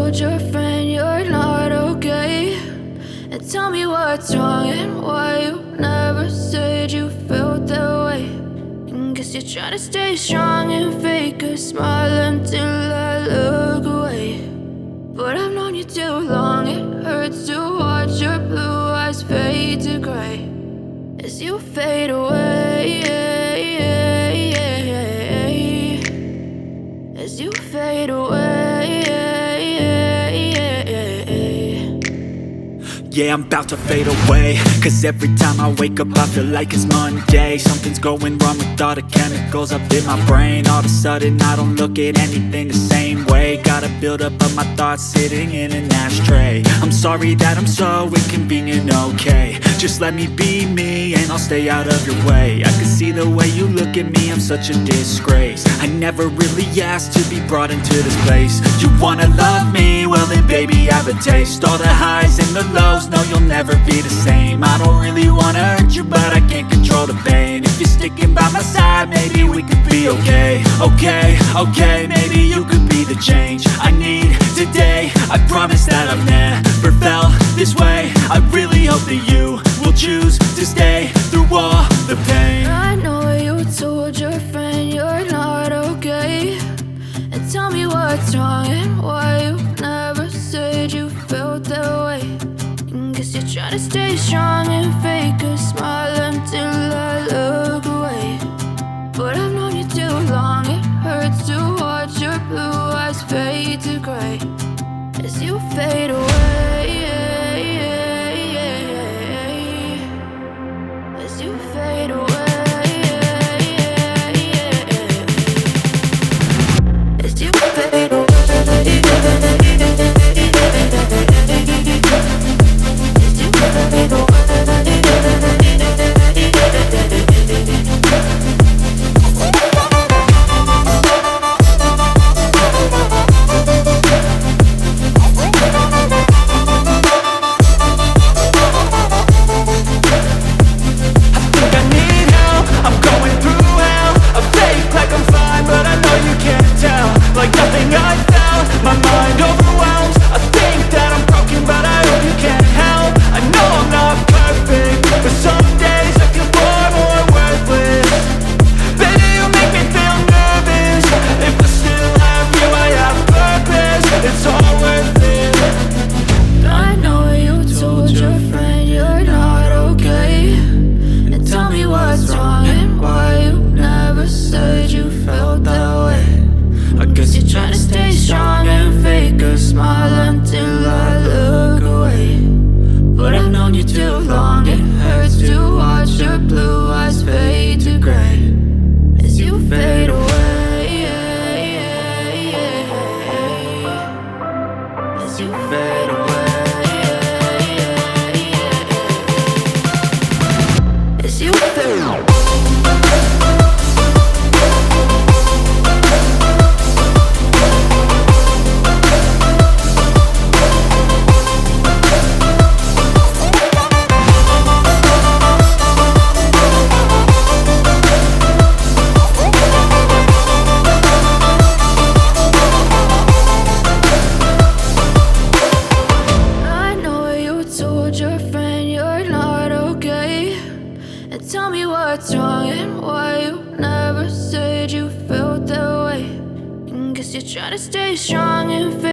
told your friend you're not okay, and tell me what's wrong and why you never said you felt that way. And guess you're trying to stay strong and fake a smile until I look away. But I've known you too long, it hurts to watch your blue eyes fade to gray as you fade away, as you fade away. Yeah, I'm about to fade away, cause every time I wake up I feel like it's Monday. Something's going wrong with all the chemicals up in my brain. All of a sudden I don't look at anything the same way. Got a buildup of my thoughts sitting in an ashtray. I'm sorry that I'm so inconvenient, okay. Just let me be me and I'll stay out of your way. I can see the way you look at me, I'm such a disgrace. I never really asked to be brought into this place. You wanna love me? Well then baby, have a taste. All the highs and the lows, no, you'll never be the same. I don't really wanna hurt you, but I can't control the pain. If you're sticking by my side, maybe we could be okay. Okay, maybe you could be the change I need today. I promise that I've never felt this way. I really hope that you will choose to stay through all the pain. I know you told your friend you're not okay, and tell me what's wrong and why you never said you felt that way. And guess you're trying to stay strong and fake a smile until I look away. But I've known you too long, it hurts to watch your blue eyes fade to gray as you fade away, as you fade away. As you fade away, as you fade away. Like nothing I found, my mind overwhelms. I think that I'm broken, but I hope you can't help. I know I'm not perfect, but some days I feel far more worthless. Baby, you make me feel nervous. If I still have you, I have purpose. It's all worth it. I know you told your friend you're not okay, and tell me what's wrong and why you never said you felt that way. I guess you're trying to stay strong and fake a smile until I look away. But I've known you too long, it hurts to watch your blue eyes fade to gray as you fade away, as you fade away, as you fade away. Your friend you're not okay, and tell me what's wrong and why you never said you felt that way. And guess you're trying to stay strong and